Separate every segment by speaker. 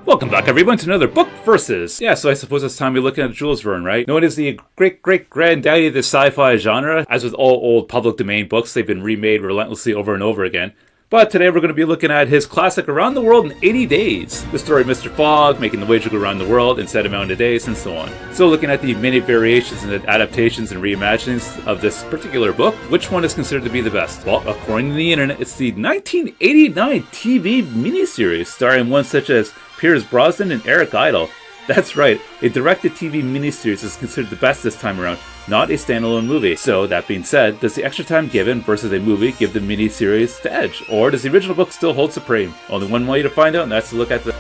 Speaker 1: Welcome back, everyone, to another Book Versus. Yeah, so I suppose it's time we're looking at Jules Verne, right? Known as the great-great-granddaddy of the sci-fi genre. As with all old public domain books, they've been remade relentlessly over and over again. But today we're going to be looking at his classic Around the World in 80 Days. The story of Mr. Fogg making the wager go around the world in set amount of days, and so on. So looking at the many variations and adaptations and reimaginings of this particular book, which one is considered to be the best? Well, according to the internet, it's the 1989 TV miniseries starring ones such as Pierce Brosnan and Eric Idle. That's right, a direct-to-TV miniseries is considered the best this time around, not a standalone movie. So, that being said, does the extra time given versus a movie give the miniseries the edge? Or does the original book still hold supreme? Only one way to find out, and that's to look at the...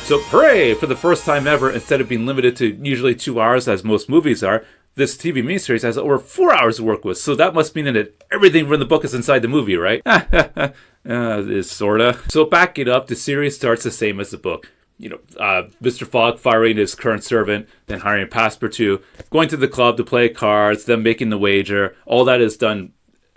Speaker 1: So, hooray! For the first time ever, instead of being limited to usually 2 hours as most movies are, this TV miniseries has over 4 hours to work with, so that must mean that everything from the book is inside the movie, right? Is sorta. So back it up, the series starts the same as the book. Mr. Fogg firing his current servant, then hiring Passepartout, going to the club to play cards, then making the wager. All that is done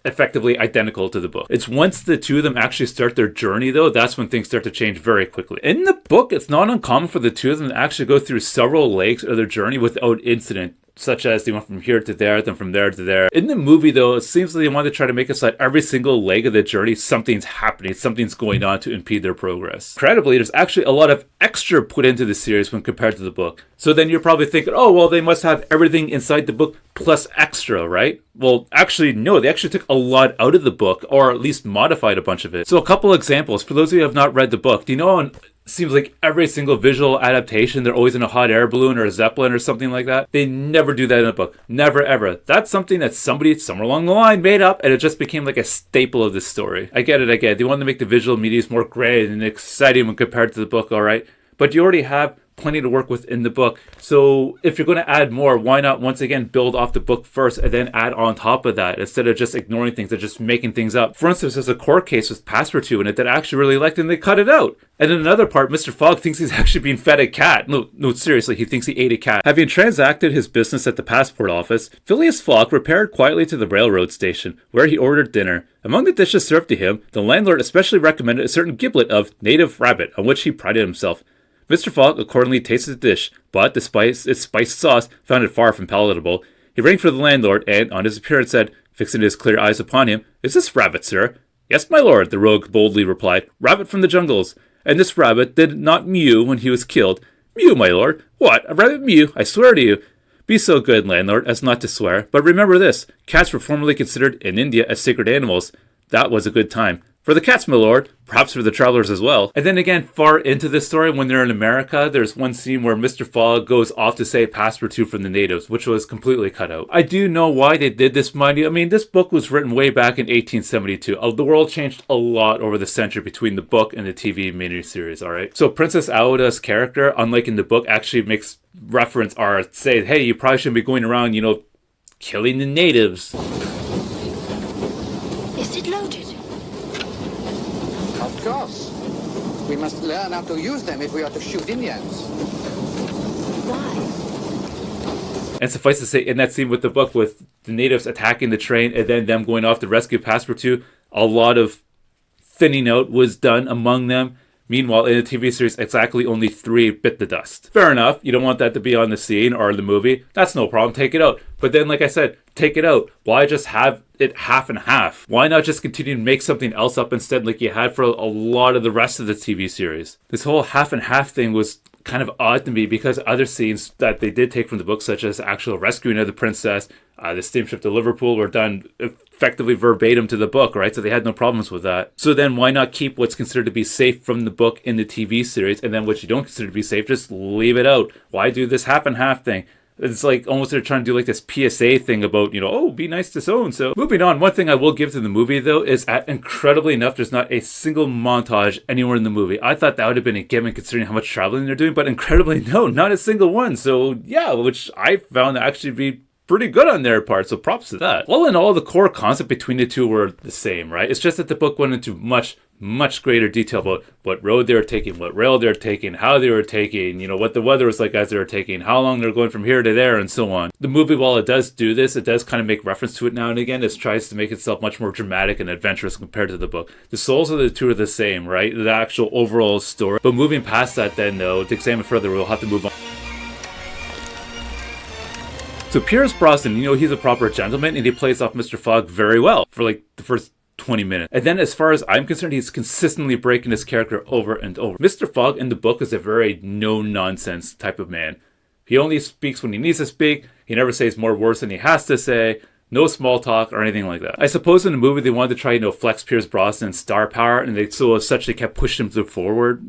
Speaker 1: effectively identical to the book. It's once the two of them actually start their journey, though, that's when things start to change very quickly. In the book, it's not uncommon for the two of them to actually go through several legs of their journey without incident, such as they went from here to there, then from there to there. In the movie, though, it seems like they want to try to make it so that every single leg of the journey, something's happening, something's going on to impede their progress. Incredibly, there's actually a lot of extra put into the series when compared to the book. So then you're probably thinking, oh, well, they must have everything inside the book plus extra, right? Well, actually, no, they actually took a lot out of the book, or at least modified a bunch of it. So a couple examples. For those of you who have not read the book, do you know seems like every single visual adaptation, they're always in a hot air balloon or a zeppelin or something like that? They never do that in a book. Never, ever. That's something that somebody somewhere along the line made up, and it just became like a staple of this story. I get it. They wanted to make the visual medias more great and exciting when compared to the book, alright? But you already have plenty to work with in the book. So if you're going to add more, why not once again build off the book first and then add on top of that instead of just ignoring things and just making things up. For instance, there's a court case with Passepartout in it that I actually really liked, and they cut it out. And in another part, Mr. Fogg thinks he's actually being fed a cat. No, seriously, he thinks he ate a cat. Having transacted his business at the passport office, Phileas Fogg repaired quietly to the railroad station, where he ordered dinner. Among the dishes served to him, the landlord especially recommended a certain giblet of native rabbit, on which he prided himself. Mr. Fogg accordingly tasted the dish, but despite its spiced sauce, found it far from palatable. He rang for the landlord, and, on his appearance, said, fixing his clear eyes upon him, "Is this rabbit, sir?" "Yes, my lord," the rogue boldly replied. "Rabbit from the jungles. And this rabbit did not mew when he was killed." "Mew, my lord? What? A rabbit mew? I swear to you." "Be so good, landlord, as not to swear. But remember this, cats were formerly considered in India as sacred animals. That was a good time. For the cats, my lord, perhaps for the travelers as well." And then again, far into this story, when they're in America, there's one scene where Mr. Fogg goes off to say Passepartout from the natives, which was completely cut out. I do know why they did this, mind you. I mean, this book was written way back in 1872. The world changed a lot over the century between the book and the TV miniseries, alright? So Princess Auda's character, unlike in the book, actually makes reference or say, hey, you probably shouldn't be going around, killing the natives.
Speaker 2: Is it loaded?
Speaker 3: Of course. We must learn how to use them if we are to shoot Indians.
Speaker 2: Why?
Speaker 1: And suffice to say, in that scene with the book, with the natives attacking the train and then them going off to rescue Passepartout, a lot of thinning out was done among them. Meanwhile, in the TV series, exactly only 3 bit the dust. Fair enough, you don't want that to be on the scene or the movie. That's no problem, take it out. But then, like I said, take it out. Why just have it half and half? Why not just continue to make something else up instead like you had for a lot of the rest of the TV series? This whole half and half thing was kind of odd to me because other scenes that they did take from the book, such as the actual rescuing of the princess, the steamship to Liverpool, were done effectively verbatim to the book, right? So they had no problems with that. So then why not keep what's considered to be safe from the book in the TV series, and then what you don't consider to be safe, just leave it out? Why do this half and half thing? It's like almost they're trying to do like this PSA thing about, be nice to so-and-so. Moving on, one thing I will give to the movie, though, is incredibly enough, there's not a single montage anywhere in the movie. I thought that would have been a given considering how much traveling they're doing, but incredibly, no, not a single one. So, yeah, which I found to actually be pretty good on their part, so props to that. All in all, the core concept between the two were the same, right? It's just that the book went into much much greater detail about what road they were taking, what rail they were taking, how they were taking, what the weather was like as they were taking, how long they're going from here to there, and so on. The movie, while it does do this, it does kind of make reference to it now and again. It tries to make itself much more dramatic and adventurous compared to the book. The souls of the two are the same, right? The actual overall story. But moving past that then, though, to examine further, we'll have to move on. So Pierce Brosnan, he's a proper gentleman, and he plays off Mr. Fogg very well for like the first 20 minutes. And then as far as I'm concerned, he's consistently breaking his character over and over. Mr. Fogg in the book is a very no-nonsense type of man. He only speaks when he needs to speak. He never says more words than he has to say. No small talk or anything like that. I suppose in the movie they wanted to try, flex Pierce Brosnan's star power, and they so as such they kept pushing him forward,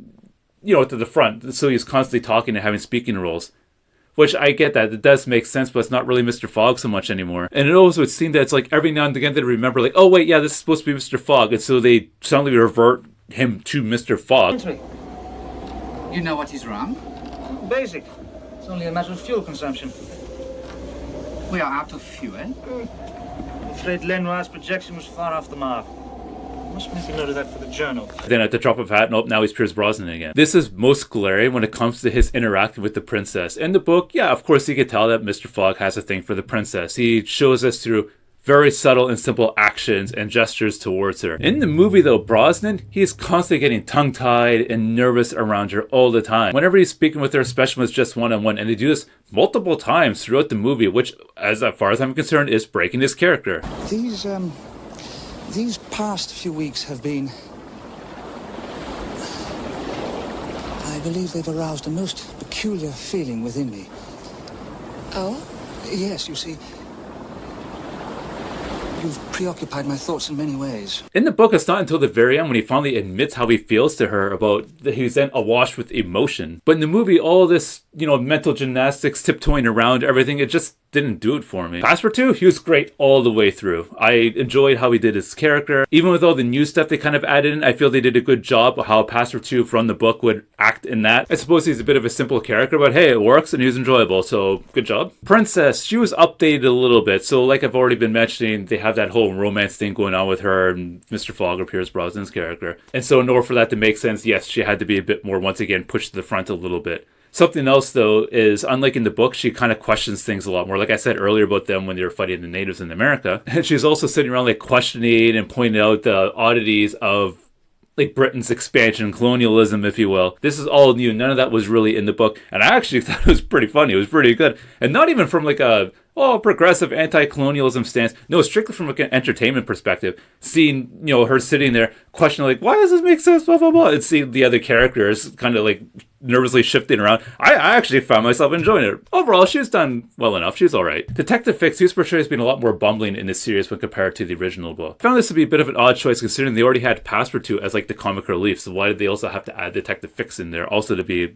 Speaker 1: to the front. So he's constantly talking and having speaking roles. Which I get that. It does make sense, but it's not really Mr. Fogg so much anymore. And it always would seem that it's like every now and again they remember, like, oh wait, yeah, this is supposed to be Mr. Fogg. And so they suddenly revert him to Mr. Fogg.
Speaker 3: You know what is wrong?
Speaker 4: Basic. It's only a matter of fuel consumption.
Speaker 3: We are out of fuel.
Speaker 4: I'm afraid Lenoir's projection was far off the mark. Must make a note of that for the journal.
Speaker 1: Then at the drop of a hat, nope, now he's Pierce Brosnan again. This is most glaring when it comes to his interacting with the princess. In the book, yeah, of course you can tell that Mr. Fogg has a thing for the princess. He shows us through very subtle and simple actions and gestures towards her. In the movie though, Brosnan, he's constantly getting tongue-tied and nervous around her all the time. Whenever he's speaking with her, especially when it's just one-on-one, and they do this multiple times throughout the movie, which, as far as I'm concerned, is breaking his character.
Speaker 5: These past few weeks have been... I believe they've aroused a most peculiar feeling within me.
Speaker 2: Oh?
Speaker 5: Yes, you see, you've preoccupied my thoughts in many ways.
Speaker 1: In the book, it's not until the very end when he finally admits how he feels to her about that he's then awash with emotion. But in the movie, all this, mental gymnastics, tiptoeing around everything, it just didn't do it for me. Passepartout, he was great all the way through. I enjoyed how he did his character. Even with all the new stuff they kind of added in, I feel they did a good job of how Passepartout from the book would act in that. I suppose he's a bit of a simple character, but hey, it works and he was enjoyable, so good job. Princess, she was updated a little bit. So like I've already been mentioning, they have that whole romance thing going on with her and Mr. Fogg, or Pierce Brosnan's character. And so in order for that to make sense, yes, she had to be a bit more, once again, pushed to the front a little bit. Something else, though, is unlike in the book, she kind of questions things a lot more. Like I said earlier about them when they were fighting the natives in America. And she's also sitting around like questioning and pointing out the oddities of like Britain's expansion, colonialism, if you will. This is all new. None of that was really in the book. And I actually thought it was pretty funny. It was pretty good. And not even from like a progressive anti-colonialism stance. No, strictly from like an entertainment perspective. Seeing, her sitting there questioning like, why does this make sense, blah, blah, blah. And seeing the other characters kind of like nervously shifting around. I actually found myself enjoying it. Overall, she's done well enough. She's alright. Detective Fix, he's portrayed as being a lot more bumbling in this series when compared to the original book. I found this to be a bit of an odd choice considering they already had Passepartout as like the comic relief. So why did they also have to add Detective Fix in there also to be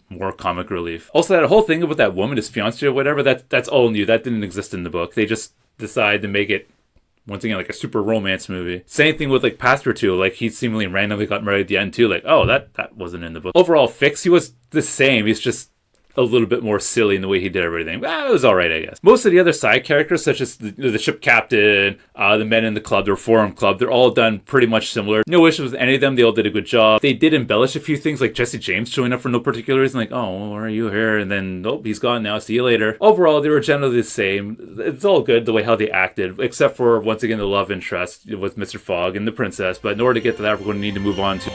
Speaker 1: more comic relief? Also, that whole thing about that woman, his fiancée or whatever, that's all new. That didn't exist in the book. They just decided to make it, once again, like a super romance movie. Same thing with like Passepartout. Like he seemingly randomly got married at the end too. Like, oh, that wasn't in the book. Overall, Fix, he was the same. He's just a little bit more silly in the way he did everything. Well, it was alright, I guess. Most of the other side characters, such as the ship captain, the men in the club, the Reform Club, they're all done pretty much similar. No issues with any of them. They all did a good job. They did embellish a few things, like Jesse James showing up for no particular reason. Like, oh, why are you here? And then, nope, he's gone now. See you later. Overall, they were generally the same. It's all good the way how they acted, except for, once again, the love interest with Mr. Fogg and the princess. But in order to get to that, we're going to need to move on to...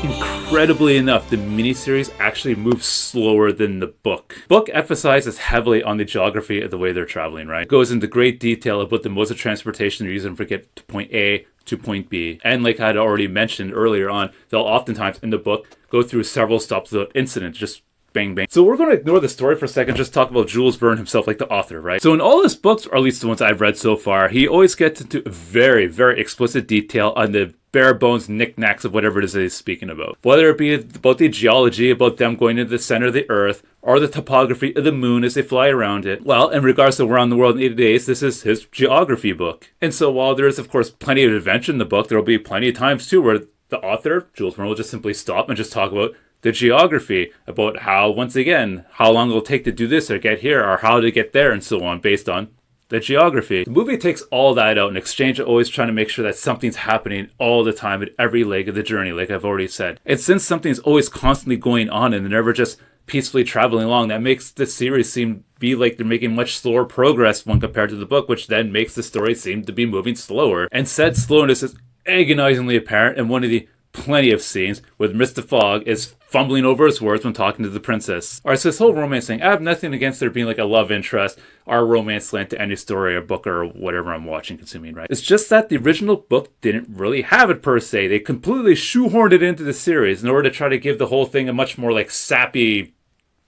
Speaker 1: Incredibly enough, the miniseries actually moves slower than the book. Book emphasizes heavily on the geography of the way they're traveling, right? It goes into great detail about the modes of transportation they're using to get to point A to point B. And like I had already mentioned earlier on, they'll oftentimes in the book go through several stops without incident, just bang, bang. So we're going to ignore the story for a second, just talk about Jules Verne himself, like the author, right? So in all his books, or at least the ones I've read so far, he always gets into very, very explicit detail on the bare bones knickknacks of whatever it is that he's speaking about. Whether it be about the geology, about them going into the center of the earth, or the topography of the moon as they fly around it. Well, in regards to Around the World in 80 Days, this is his geography book. And so while there is, of course, plenty of adventure in the book, there will be plenty of times, too, where the author, Jules Verne, will just simply stop and just talk about the geography, about how, once again, how long it'll take to do this or get here, or how to get there, and so on, based on the geography. The movie takes all that out in exchange of always trying to make sure that something's happening all the time at every leg of the journey, like I've already said. And since something's always constantly going on and they're never just peacefully traveling along, that makes the series seem be like they're making much slower progress when compared to the book, which then makes the story seem to be moving slower. And said slowness is agonizingly apparent in one of the plenty of scenes where Mr. Fogg is fumbling over his words when talking to the princess. Alright, so this whole romance thing, I have nothing against there being like a love interest or a romance slant to any story or book or whatever I'm watching, consuming, right? It's just that the original book didn't really have it per se. They completely shoehorned it into the series in order to try to give the whole thing a much more like sappy,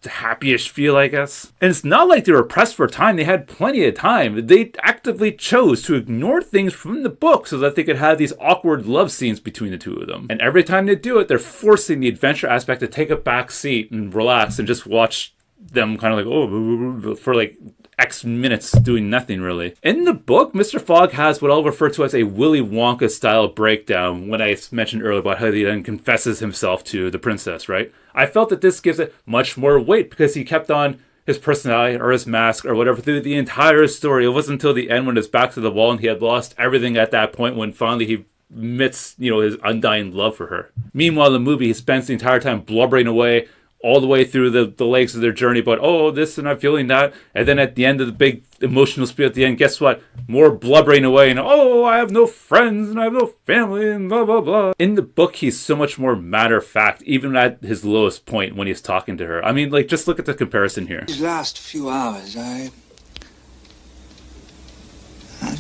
Speaker 1: happy-ish feel, I guess. And it's not like they were pressed for time. They had plenty of time. They actively chose to ignore things from the book so that they could have these awkward love scenes between the two of them. And every time they do it, they're forcing the adventure aspect to take a back seat and relax and just watch them kind of like, oh, for like X minutes doing nothing really. In the book, Mr. Fogg has what I'll refer to as a Willy Wonka style breakdown when I mentioned earlier about how he then confesses himself to the princess, right? I felt that this gives it much more weight because he kept on his personality or his mask or whatever through the entire story. It wasn't until the end when his back to the wall and he had lost everything at that point when finally he admits, his undying love for her. Meanwhile, in the movie, he spends the entire time blubbering away all the way through the legs of their journey about, oh, this and I'm feeling that. And then at the end of the big emotional spiel at the end, guess what? More blubbering away and, oh, I have no friends and I have no family and blah, blah, blah. In the book, he's so much more matter-of-fact, even at his lowest point when he's talking to her. I mean, like, just look at the comparison here.
Speaker 5: These last few hours, I've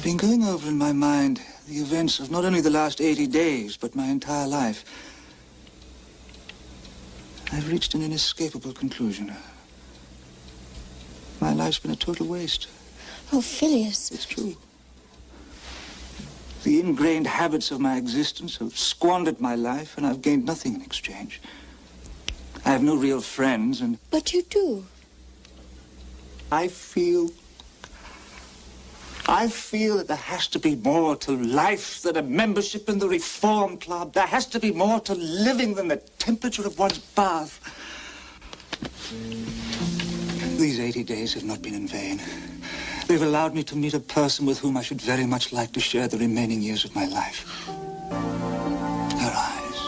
Speaker 5: been going over in my mind the events of not only the last 80 days, but my entire life. I've reached an inescapable conclusion. My life's been a total waste.
Speaker 2: Oh, Phileas.
Speaker 5: It's true. The ingrained habits of my existence have squandered my life, and I've gained nothing in exchange. I have no real friends, and...
Speaker 2: But you do.
Speaker 5: I feel that there has to be more to life than a membership in the Reform Club. There has to be more to living than the temperature of one's bath. These 80 days have not been in vain. They've allowed me to meet a person with whom I should very much like to share the remaining years of my life. Her eyes.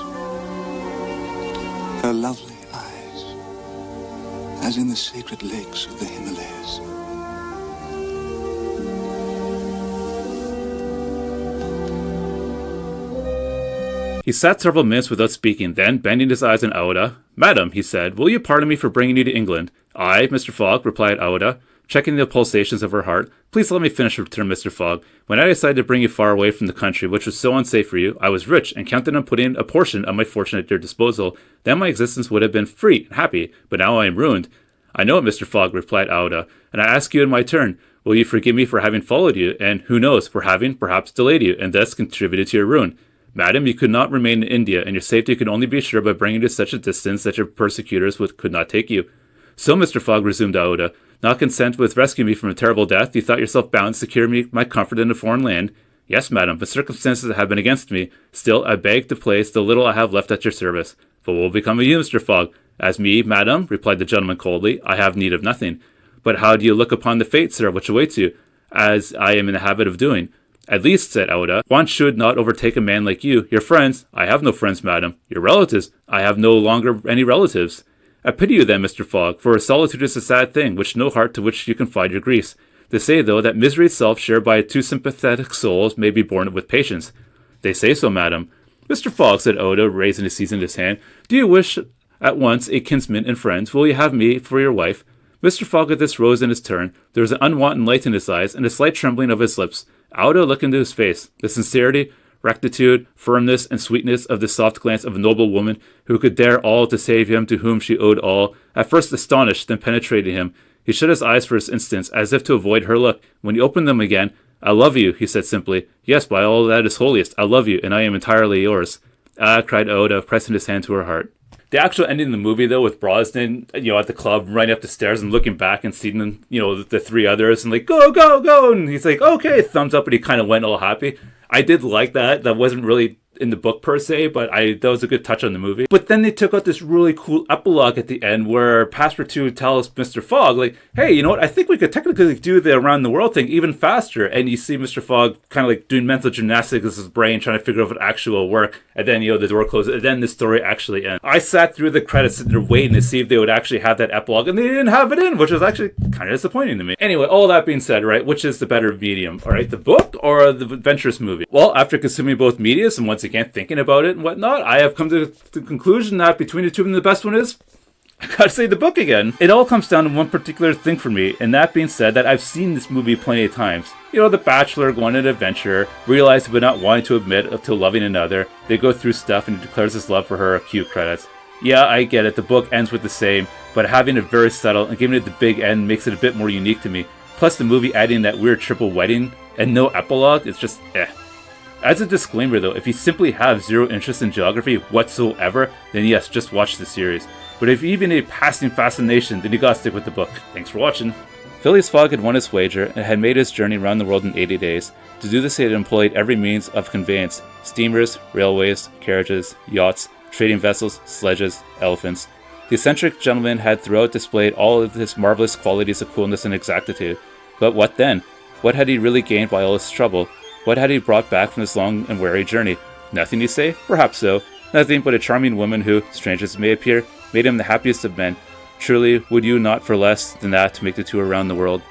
Speaker 5: Her lovely eyes. As in the sacred lakes of the Himalayas.
Speaker 1: He sat several minutes without speaking, then, bending his eyes on Aouda, "Madam," he said, "will you pardon me for bringing you to England?" "Aye, Mr. Fogg," replied Aouda, checking the pulsations of her heart. "Please let me finish," returned Mr. Fogg. "When I decided to bring you far away from the country, which was so unsafe for you, I was rich and counted on putting a portion of my fortune at your disposal. Then my existence would have been free and happy, but now I am ruined." "I know it, Mr. Fogg," replied Aouda, "and I ask you in my turn, will you forgive me for having followed you, and, who knows, for having, perhaps, delayed you, and thus contributed to your ruin? Madam, you could not remain in India, and your safety could only be assured by bringing you to such a distance that your persecutors could not take you." "So, Mr. Fogg," resumed Aouda, "not content with rescuing me from a terrible death, you thought yourself bound to secure me my comfort in a foreign land?" "Yes, madam, but circumstances have been against me. Still, I beg to place the little I have left at your service." "But what will become of you, Mr. Fogg?" "As me, madam," replied the gentleman coldly, "I have need of nothing." "But how do you look upon the fate, sir, which awaits you, as I am in the habit of doing?" "At least," said Aouda, "one should not overtake a man like you. Your friends—" "I have no friends, madam." "Your relatives—" "I have no longer any relatives." "I pity you then, Mr. Fogg, for solitude is a sad thing, which no heart to which you confide your griefs. They say, though, that misery itself, shared by two sympathetic souls, may be borne with patience." "They say so, madam." "Mr. Fogg," said Aouda, raising his seat in his hand, "do you wish at once a kinsman and friends? Will you have me for your wife?" Mr. Fogg at this rose in his turn. There was an unwonted light in his eyes, and a slight trembling of his lips. Aouda looked into his face. The sincerity, rectitude, firmness, and sweetness of the soft glance of a noble woman who could dare all to save him to whom she owed all, at first astonished, then penetrated him. He shut his eyes for an instant, as if to avoid her look. When he opened them again, "I love you," he said simply. "Yes, by all that is holiest, I love you, and I am entirely yours." "Ah," cried Aouda, pressing his hand to her heart. The actual ending of the movie, though, with Brosnan, at the club, running up the stairs and looking back and seeing them, the three others, and like, go, go, go, and he's like, okay, thumbs up, and he kind of went all happy. I did like that. That wasn't really in the book per se, but that was a good touch on the movie. But then they took out this really cool epilogue at the end where Passepartout tells Mr. Fogg, like, hey, you know what, I think we could technically do the around the world thing even faster. And you see Mr. Fogg kind of like doing mental gymnastics with his brain, trying to figure out if it actually will work. And then, the door closes, and then the story actually ends. I sat through the credits sitting there waiting to see if they would actually have that epilogue, and they didn't have it in, which was actually kind of disappointing to me. Anyway, all that being said, right, which is the better medium? All right, the book or the adventurous movie? Well, after consuming both medias and once again thinking about it and whatnot, I have come to the conclusion that between the two of them, the best one is, I gotta say, the book again. It all comes down to one particular thing for me, and that being said, that I've seen this movie plenty of times. The bachelor going on an adventure, realizing but not wanting to admit to loving another. They go through stuff and he declares his love for her, cue credits. Yeah, I get it, the book ends with the same, but having it very subtle and giving it the big end makes it a bit more unique to me. Plus the movie adding that weird triple wedding and no epilogue, it's just As a disclaimer though, if you simply have zero interest in geography whatsoever, then yes, just watch the series. But if you even a passing fascination, then you gotta stick with the book. Thanks for watching. Phileas Fogg had won his wager and had made his journey around the world in 80 days. To do this he had employed every means of conveyance: steamers, railways, carriages, yachts, trading vessels, sledges, elephants. The eccentric gentleman had throughout displayed all of his marvelous qualities of coolness and exactitude. But what then? What had he really gained by all his trouble? What had he brought back from this long and weary journey? Nothing, you say? Perhaps so. Nothing but a charming woman who, strange as it may appear, made him the happiest of men. Truly, would you not for less than that to make the tour around the world?